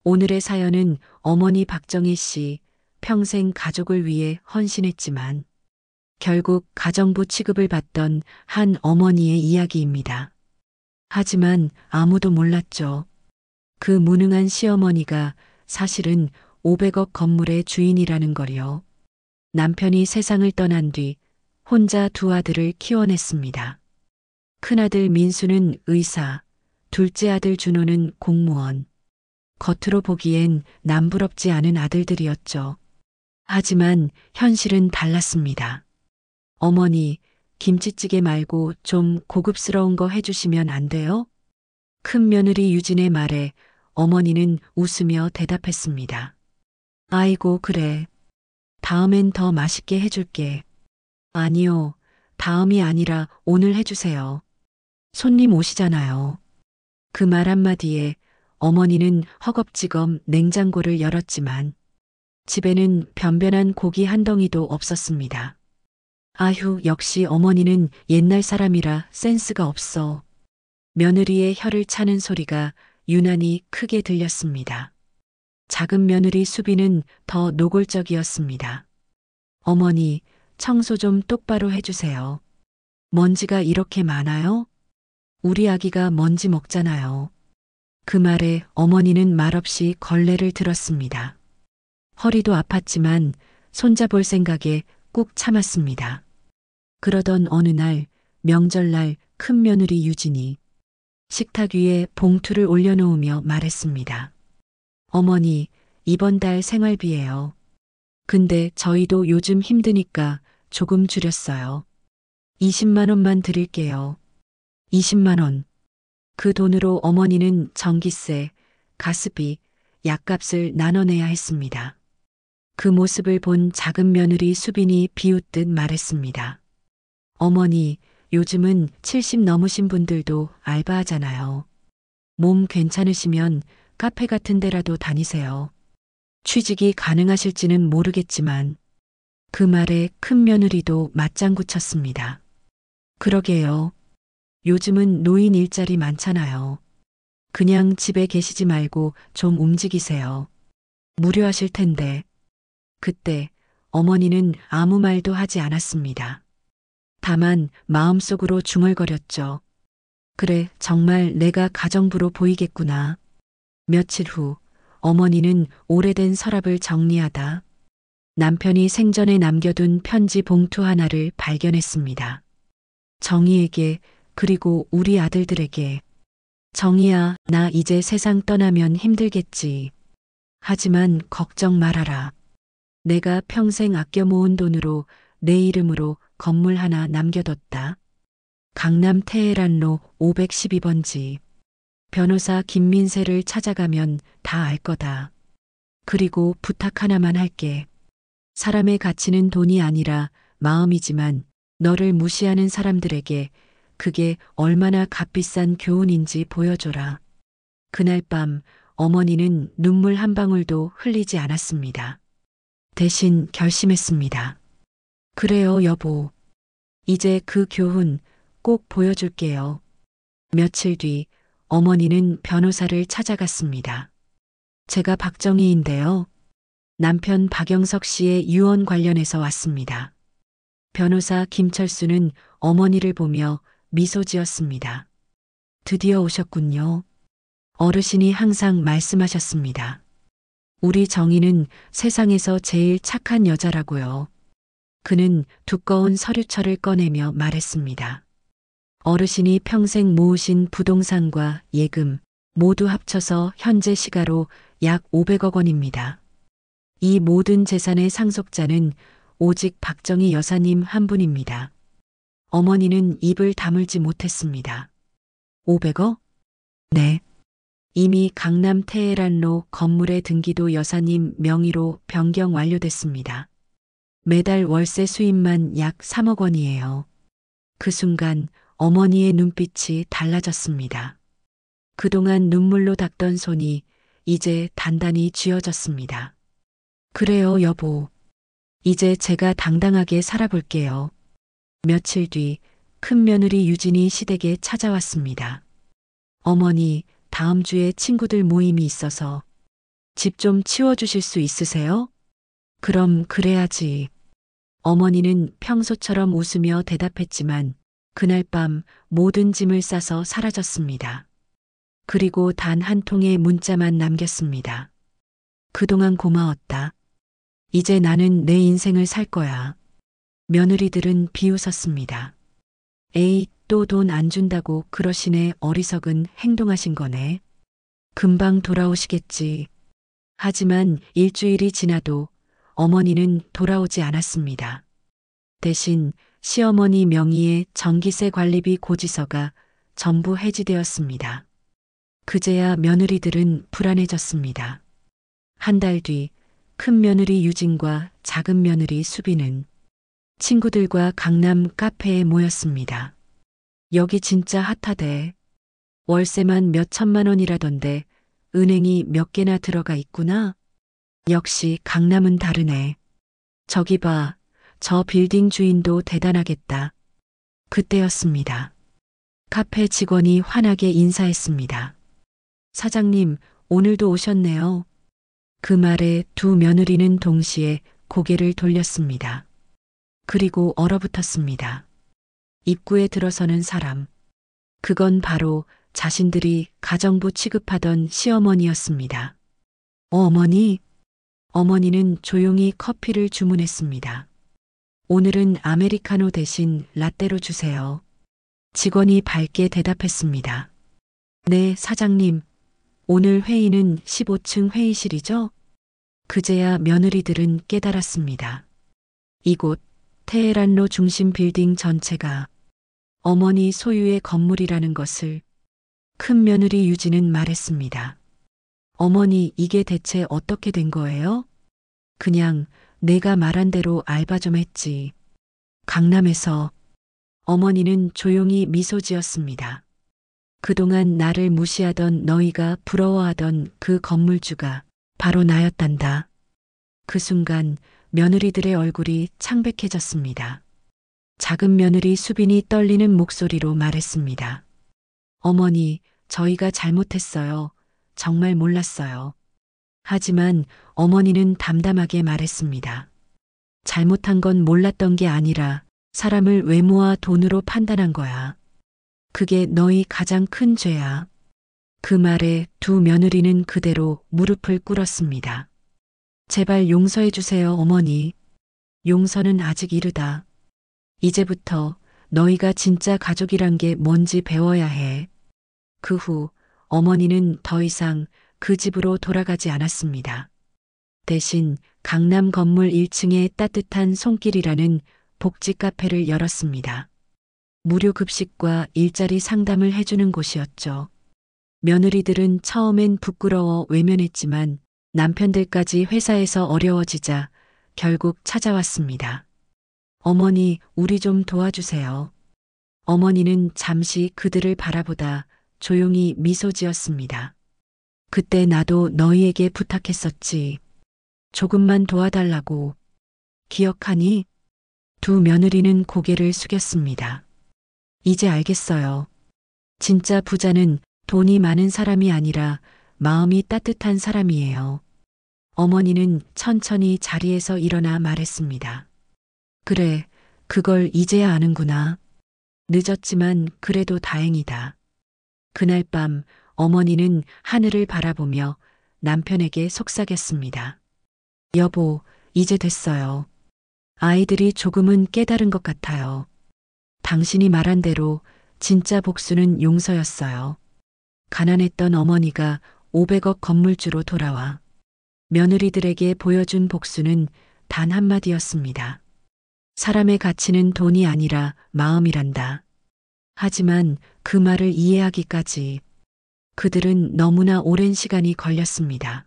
오늘의 사연은 어머니 박정희 씨 평생 가족을 위해 헌신했지만 결국 가정부 취급을 받던 한 어머니의 이야기입니다. 하지만 아무도 몰랐죠. 그 무능한 시어머니가 사실은 500억 건물의 주인이라는 걸요. 남편이 세상을 떠난 뒤 혼자 두 아들을 키워냈습니다. 큰아들 민수는 의사, 둘째 아들 준호는 공무원. 겉으로 보기엔 남부럽지 않은 아들들이었죠. 하지만 현실은 달랐습니다. 어머니, 김치찌개 말고 좀 고급스러운 거 해주시면 안 돼요? 큰 며느리 유진의 말에 어머니는 웃으며 대답했습니다. 아이고, 그래. 다음엔 더 맛있게 해줄게. 아니요, 다음이 아니라 오늘 해주세요. 손님 오시잖아요. 그 말 한마디에 어머니는 허겁지겁 냉장고를 열었지만 집에는 변변한 고기 한 덩이도 없었습니다. 아휴, 역시 어머니는 옛날 사람이라 센스가 없어. 며느리의 혀를 차는 소리가 유난히 크게 들렸습니다. 작은 며느리 수비는 더 노골적이었습니다. 어머니, 청소 좀 똑바로 해주세요. 먼지가 이렇게 많아요? 우리 아기가 먼지 먹잖아요. 그 말에 어머니는 말없이 걸레를 들었습니다. 허리도 아팠지만 손자볼 생각에 꾹 참았습니다. 그러던 어느 날, 명절날 큰 며느리 유진이 식탁 위에 봉투를 올려놓으며 말했습니다. 어머니, 이번 달 생활비예요. 근데 저희도 요즘 힘드니까 조금 줄였어요. 20만 원만 드릴게요. 20만 원. 그 돈으로 어머니는 전기세, 가스비, 약값을 나눠내야 했습니다. 그 모습을 본 작은 며느리 수빈이 비웃듯 말했습니다. 어머니, 요즘은 70 넘으신 분들도 알바하잖아요. 몸 괜찮으시면 카페 같은 데라도 다니세요. 취직이 가능하실지는 모르겠지만 그 말에 큰 며느리도 맞장구 쳤습니다. 그러게요. 요즘은 노인 일자리 많잖아요. 그냥 집에 계시지 말고 좀 움직이세요. 무료하실 텐데. 그때 어머니는 아무 말도 하지 않았습니다. 다만 마음속으로 중얼거렸죠. 그래, 정말 내가 가정부로 보이겠구나. 며칠 후 어머니는 오래된 서랍을 정리하다 남편이 생전에 남겨둔 편지 봉투 하나를 발견했습니다. 정희에게, 그리고 우리 아들들에게. 정희야, 나 이제 세상 떠나면 힘들겠지. 하지만 걱정 말아라. 내가 평생 아껴 모은 돈으로 내 이름으로 건물 하나 남겨뒀다. 강남 테헤란로 512번지. 변호사 김민세를 찾아가면 다 알 거다. 그리고 부탁 하나만 할게. 사람의 가치는 돈이 아니라 마음이지만 너를 무시하는 사람들에게 그게 얼마나 값비싼 교훈인지 보여줘라. 그날 밤 어머니는 눈물 한 방울도 흘리지 않았습니다. 대신 결심했습니다. 그래요, 여보. 이제 그 교훈 꼭 보여줄게요. 며칠 뒤 어머니는 변호사를 찾아갔습니다. 제가 박정희인데요. 남편 박영석 씨의 유언 관련해서 왔습니다. 변호사 김철수는 어머니를 보며 미소 지었습니다. 드디어 오셨군요. 어르신이 항상 말씀하셨습니다. 우리 정희는 세상에서 제일 착한 여자라고요. 그는 두꺼운 서류철을 꺼내며 말했습니다. 어르신이 평생 모으신 부동산과 예금 모두 합쳐서 현재 시가로 약 500억 원입니다. 이 모든 재산의 상속자는 오직 박정희 여사님 한 분입니다. 어머니는 입을 다물지 못했습니다. 500억? 네. 이미 강남 테헤란로 건물의 등기도 여사님 명의로 변경 완료됐습니다. 매달 월세 수입만 약 3억 원이에요. 그 순간 어머니의 눈빛이 달라졌습니다. 그동안 눈물로 닦던 손이 이제 단단히 쥐어졌습니다. 그래요, 여보. 이제 제가 당당하게 살아볼게요. 며칠 뒤 큰 며느리 유진이 시댁에 찾아왔습니다. 어머니, 다음 주에 친구들 모임이 있어서 집 좀 치워주실 수 있으세요? 그럼 그래야지. 어머니는 평소처럼 웃으며 대답했지만 그날 밤 모든 짐을 싸서 사라졌습니다. 그리고 단 한 통의 문자만 남겼습니다. 그동안 고마웠다. 이제 나는 내 인생을 살 거야. 며느리들은 비웃었습니다. 에이, 또 돈 안 준다고 그러시네. 어리석은 행동하신 거네. 금방 돌아오시겠지. 하지만 일주일이 지나도 어머니는 돌아오지 않았습니다. 대신 시어머니 명의의 전기세 관리비 고지서가 전부 해지되었습니다. 그제야 며느리들은 불안해졌습니다. 한 달 뒤 큰 며느리 유진과 작은 며느리 수비는 친구들과 강남 카페에 모였습니다. 여기 진짜 핫하대. 월세만 몇 천만 원이라던데 은행이 몇 개나 들어가 있구나. 역시 강남은 다르네. 저기 봐, 저 빌딩 주인도 대단하겠다. 그때였습니다. 카페 직원이 환하게 인사했습니다. 사장님, 오늘도 오셨네요. 그 말에 두 며느리는 동시에 고개를 돌렸습니다. 그리고 얼어붙었습니다. 입구에 들어서는 사람. 그건 바로 자신들이 가정부 취급하던 시어머니였습니다. 어머니? 어머니는 조용히 커피를 주문했습니다. 오늘은 아메리카노 대신 라떼로 주세요. 직원이 밝게 대답했습니다. 네, 사장님. 오늘 회의는 15층 회의실이죠? 그제야 며느리들은 깨달았습니다. 이곳 테헤란로 중심 빌딩 전체가 어머니 소유의 건물이라는 것을. 큰 며느리 유진은 말했습니다. 어머니, 이게 대체 어떻게 된 거예요? 그냥 내가 말한 대로 알바 좀 했지. 강남에서. 어머니는 조용히 미소 지었습니다. 그동안 나를 무시하던 너희가 부러워하던 그 건물주가 바로 나였단다. 그 순간 며느리들의 얼굴이 창백해졌습니다. 작은 며느리 수빈이 떨리는 목소리로 말했습니다. 어머니, 저희가 잘못했어요. 정말 몰랐어요. 하지만 어머니는 담담하게 말했습니다. 잘못한 건 몰랐던 게 아니라 사람을 외모와 돈으로 판단한 거야. 그게 너희 가장 큰 죄야. 그 말에 두 며느리는 그대로 무릎을 꿇었습니다. 제발 용서해 주세요, 어머니. 용서는 아직 이르다. 이제부터 너희가 진짜 가족이란 게 뭔지 배워야 해. 그 후 어머니는 더 이상 그 집으로 돌아가지 않았습니다. 대신 강남 건물 1층에 따뜻한 손길이라는 복지 카페를 열었습니다. 무료 급식과 일자리 상담을 해주는 곳이었죠. 며느리들은 처음엔 부끄러워 외면했지만 남편들까지 회사에서 어려워지자 결국 찾아왔습니다. 어머니, 우리 좀 도와주세요. 어머니는 잠시 그들을 바라보다 조용히 미소 지었습니다. 그때 나도 너희에게 부탁했었지. 조금만 도와달라고. 기억하니? 두 며느리는 고개를 숙였습니다. 이제 알겠어요. 진짜 부자는 돈이 많은 사람이 아니라 마음이 따뜻한 사람이에요. 어머니는 천천히 자리에서 일어나 말했습니다. 그래, 그걸 이제야 아는구나. 늦었지만 그래도 다행이다. 그날 밤 어머니는 하늘을 바라보며 남편에게 속삭였습니다. 여보, 이제 됐어요. 아이들이 조금은 깨달은 것 같아요. 당신이 말한 대로 진짜 복수는 용서였어요. 가난했던 어머니가 500억 건물주로 돌아와 며느리들에게 보여준 복수는 단 한마디였습니다. 사람의 가치는 돈이 아니라 마음이란다. 하지만 그 말을 이해하기까지 그들은 너무나 오랜 시간이 걸렸습니다.